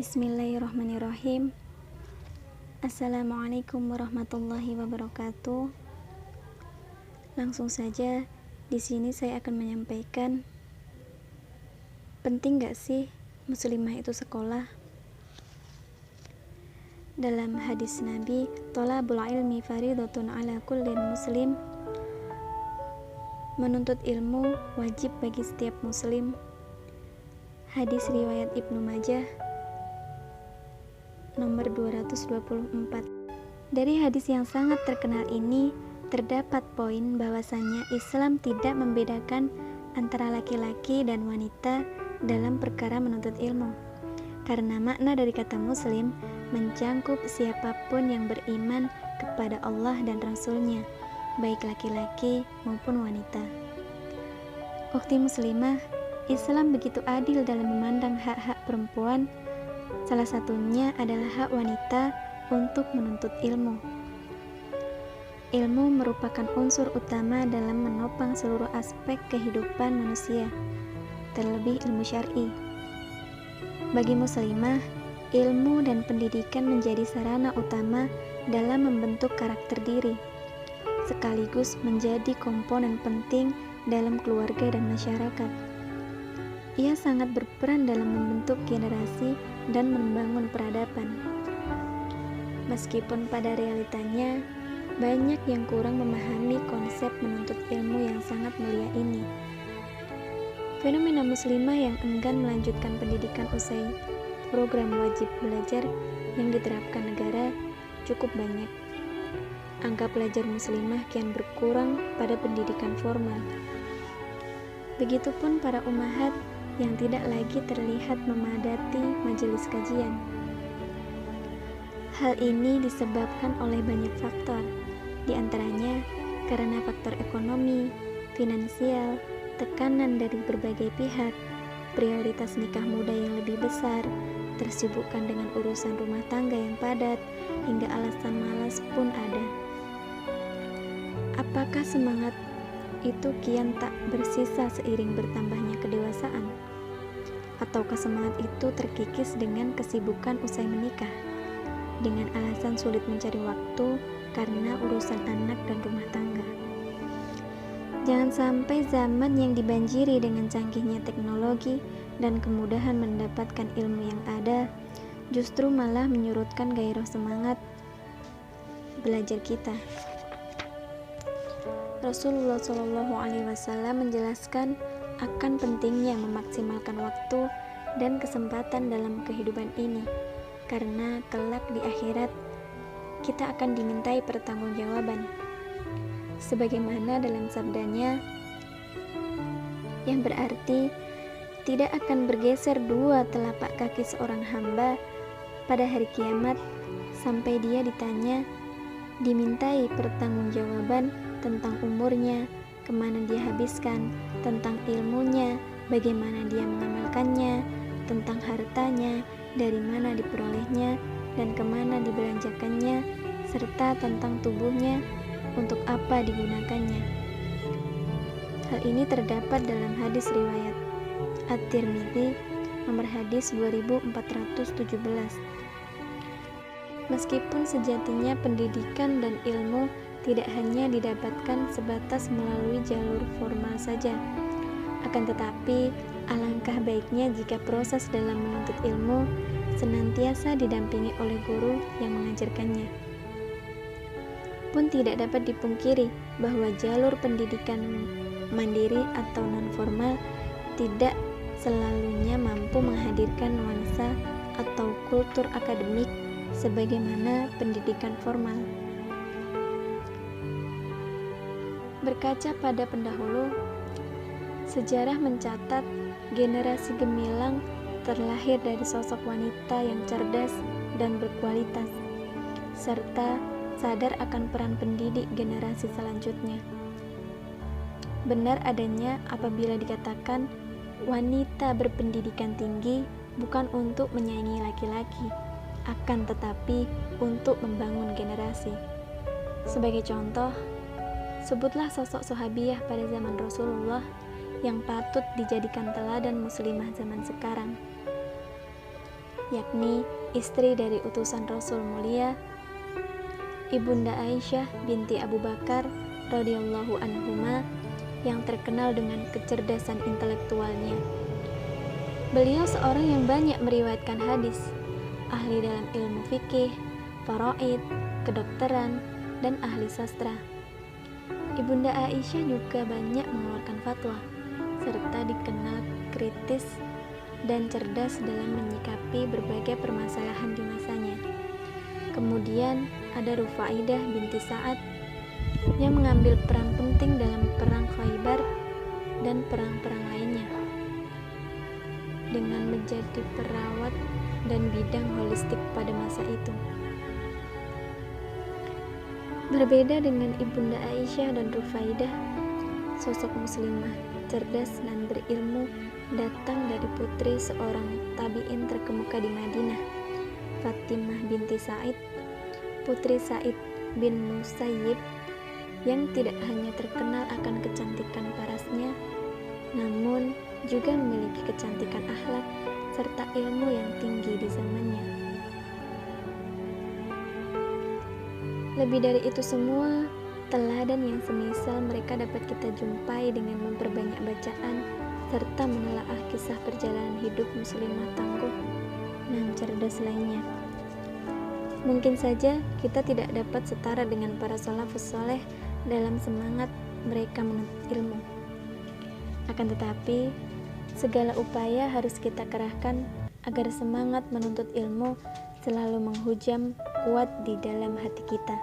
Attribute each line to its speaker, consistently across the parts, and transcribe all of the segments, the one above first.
Speaker 1: Bismillahirrahmanirrahim. Assalamualaikum warahmatullahi wabarakatuh. Langsung saja, di sini saya akan menyampaikan, penting gak sih muslimah itu sekolah? Dalam hadis Nabi, thalabul ilmi faridatun ala kulli muslim, menuntut ilmu wajib bagi setiap muslim. Hadis riwayat Ibnu Majah nomor 224. Dari hadis yang sangat terkenal ini terdapat poin bahwasannya Islam tidak membedakan antara laki-laki dan wanita dalam perkara menuntut ilmu, karena makna dari kata muslim mencangkup siapapun yang beriman kepada Allah dan Rasul-Nya, baik laki-laki maupun wanita. Ukhti muslimah, Islam begitu adil dalam memandang hak-hak perempuan. Salah satunya adalah hak wanita untuk menuntut ilmu. Ilmu merupakan unsur utama dalam menopang seluruh aspek kehidupan manusia, terlebih ilmu syar'i. Bagi muslimah, ilmu dan pendidikan menjadi sarana utama dalam membentuk karakter diri, sekaligus menjadi komponen penting dalam keluarga dan masyarakat. Ia sangat berperan dalam membentuk generasi dan membangun peradaban. Meskipun pada realitanya banyak yang kurang memahami konsep menuntut ilmu yang sangat mulia ini. Fenomena muslimah yang enggan melanjutkan pendidikan usai program wajib belajar yang diterapkan negara cukup banyak. Angka pelajar muslimah kian berkurang pada pendidikan formal. Begitupun para ummahat yang tidak lagi terlihat memadati majelis kajian. Hal ini disebabkan oleh banyak faktor, di antaranya karena faktor ekonomi, finansial, tekanan dari berbagai pihak, prioritas nikah muda yang lebih besar, tersibukkan dengan urusan rumah tangga yang padat, hingga alasan malas pun ada. Apakah semangat itu kian tak bersisa seiring bertambahnya kedewasaan? Ataukah semangat itu terkikis dengan kesibukan usai menikah, dengan alasan sulit mencari waktu karena urusan anak dan rumah tangga? Jangan sampai zaman yang dibanjiri dengan canggihnya teknologi dan kemudahan mendapatkan ilmu yang ada justru malah menyurutkan gairah semangat belajar kita. Rasulullah SAW menjelaskan akan pentingnya memaksimalkan waktu dan kesempatan dalam kehidupan ini, karena kelak di akhirat kita akan dimintai pertanggungjawaban. Sebagaimana dalam sabdanya, yang berarti tidak akan bergeser dua telapak kaki seorang hamba pada hari kiamat sampai dia ditanya, dimintai pertanggungjawaban tentang umurnya, kemana dia habiskan, tentang ilmunya, bagaimana dia mengamalkannya, tentang hartanya, dari mana diperolehnya, dan kemana dibelanjakannya, serta tentang tubuhnya, untuk apa digunakannya. Hal ini terdapat dalam hadis riwayat At-Tirmidzi nomor hadis 2417. Meskipun sejatinya pendidikan dan ilmu tidak hanya didapatkan sebatas melalui jalur formal saja, akan tetapi alangkah baiknya jika proses dalam menuntut ilmu senantiasa didampingi oleh guru yang mengajarkannya. Pun tidak dapat dipungkiri bahwa jalur pendidikan mandiri atau non-formal tidak selalunya mampu menghadirkan nuansa atau kultur akademik sebagaimana pendidikan formal. Berkaca pada pendahulu, sejarah mencatat generasi gemilang terlahir dari sosok wanita yang cerdas dan berkualitas, serta sadar akan peran pendidik generasi selanjutnya. Benar adanya apabila dikatakan wanita berpendidikan tinggi bukan untuk menyaingi laki-laki, akan tetapi untuk membangun generasi. Sebagai contoh, sebutlah sosok sahabiyah pada zaman Rasulullah yang patut dijadikan teladan muslimah zaman sekarang. yakni istri dari utusan Rasul mulia, Ibunda Aisyah binti Abu Bakar radhiyallahu anhuma, yang terkenal dengan kecerdasan intelektualnya. Beliau seorang yang banyak meriwayatkan hadis, ahli dalam ilmu fikih, faraid, kedokteran, dan ahli sastra. Ibunda Aisyah juga banyak mengeluarkan fatwa, serta dikenal kritis dan cerdas dalam menyikapi berbagai permasalahan di masanya. Kemudian ada Rufaidah binti Sa'ad yang mengambil peran penting dalam perang Khaybar dan perang-perang lainnya dengan menjadi perawat dan bidang holistik pada masa itu. Berbeda dengan Ibunda Aisyah dan Rufaidah, sosok muslimah cerdas dan berilmu datang dari putri seorang tabi'in terkemuka di Madinah, Fatimah binti Sa'id, putri Sa'id bin Musayyib, yang tidak hanya terkenal akan kecantikan parasnya, namun juga memiliki kecantikan akhlak serta ilmu yang tinggi di zamannya. Lebih dari itu semua, teladan yang semisal mereka dapat kita jumpai dengan memperbanyak bacaan serta menelaah kisah perjalanan hidup muslimah tangguh dan cerdas lainnya. Mungkin saja kita tidak dapat setara dengan para salafus saleh dalam semangat mereka menuntut ilmu. Akan tetapi, segala upaya harus kita kerahkan agar semangat menuntut ilmu selalu menghujam kuat di dalam hati kita.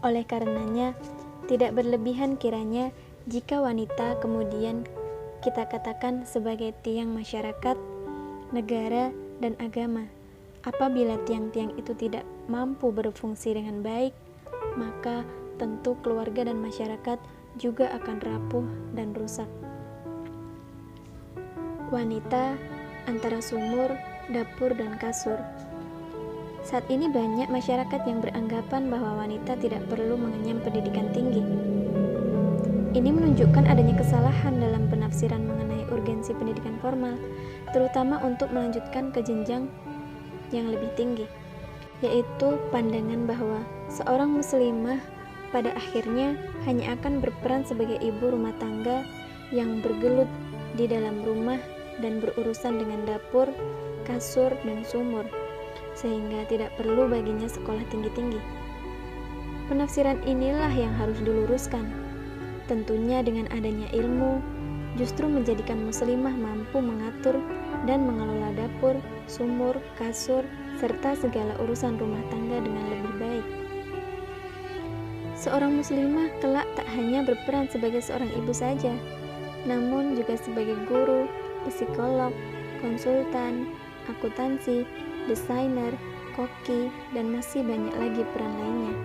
Speaker 1: Oleh karenanya, tidak berlebihan kiranya jika wanita kemudian kita katakan sebagai tiang masyarakat, negara, dan agama. Apabila tiang-tiang itu tidak mampu berfungsi dengan baik, maka tentu keluarga dan masyarakat juga akan rapuh dan rusak. Wanita antara sumur, dapur, dan kasur. Saat ini banyak masyarakat yang beranggapan bahwa wanita tidak perlu mengenyam pendidikan tinggi. Ini menunjukkan adanya kesalahan dalam penafsiran mengenai urgensi pendidikan formal, terutama untuk melanjutkan ke jenjang yang lebih tinggi, yaitu pandangan bahwa seorang muslimah pada akhirnya hanya akan berperan sebagai ibu rumah tangga yang bergelut di dalam rumah dan berurusan dengan dapur, kasur, dan sumur, sehingga tidak perlu baginya sekolah tinggi-tinggi. Penafsiran inilah yang harus diluruskan. Tentunya dengan adanya ilmu, justru menjadikan muslimah mampu mengatur dan mengelola dapur, sumur, kasur, serta segala urusan rumah tangga dengan lebih baik. Seorang muslimah kelak tak hanya berperan sebagai seorang ibu saja, namun juga sebagai guru, psikolog, konsultan, akuntansi, desainer, koki, dan masih banyak lagi peran lainnya.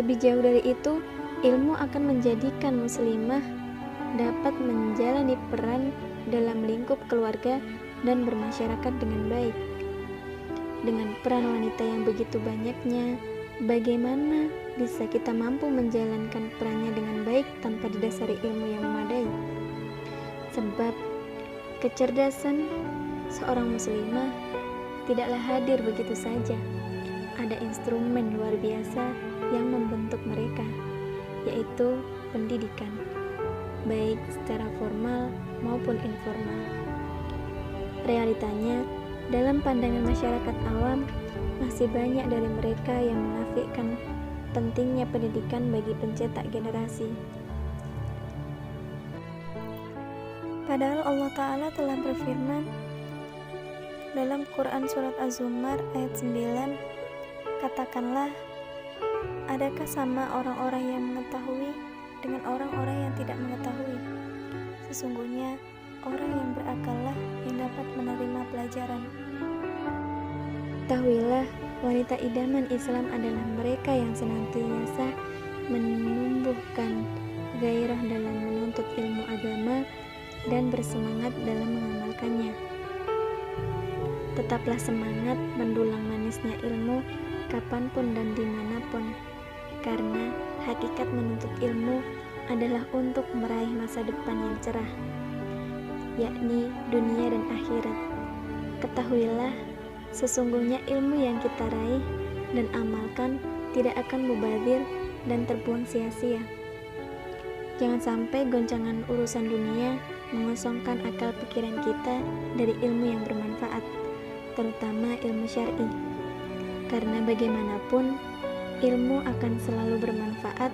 Speaker 1: Lebih jauh dari itu, ilmu akan menjadikan muslimah dapat menjalani peran dalam lingkup keluarga dan bermasyarakat dengan baik. Dengan peran wanita yang begitu banyaknya, bagaimana bisa kita mampu menjalankan perannya dengan baik tanpa didasari ilmu yang memadai? Sebab kecerdasan seorang muslimah tidaklah hadir begitu saja. Ada instrumen luar biasa yang membentuk mereka, yaitu pendidikan, baik secara formal maupun informal. Realitanya, dalam pandangan masyarakat awam, masih banyak dari mereka yang menafikan pentingnya pendidikan bagi pencetak generasi. Padahal Allah Ta'ala telah berfirman dalam Quran Surat Az-Zumar ayat 9, katakanlah, adakah sama orang-orang yang mengetahui dengan orang-orang yang tidak mengetahui? Sesungguhnya orang yang berakallah yang dapat menerima pelajaran. Ketahuilah, wanita idaman Islam adalah mereka yang senantiasa menumbuhkan gairah dalam menuntut ilmu agama dan bersemangat dalam mengamalkannya. Tetaplah semangat mendulang manisnya ilmu kapanpun dan dimanapun, karena hakikat menuntut ilmu adalah untuk meraih masa depan yang cerah, yakni dunia dan akhirat. Ketahuilah, sesungguhnya ilmu yang kita raih dan amalkan tidak akan mubazir dan terbuang sia-sia. Jangan sampai goncangan urusan dunia mengosongkan akal pikiran kita dari ilmu yang bermanfaat, terutama ilmu syar'i. Karena bagaimanapun, ilmu akan selalu bermanfaat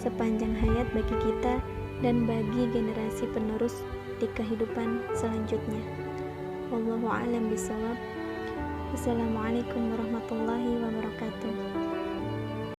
Speaker 1: sepanjang hayat bagi kita dan bagi generasi penerus di kehidupan selanjutnya. Wallahu a'lam bishawab. Wassalamualaikum warahmatullahi wabarakatuh.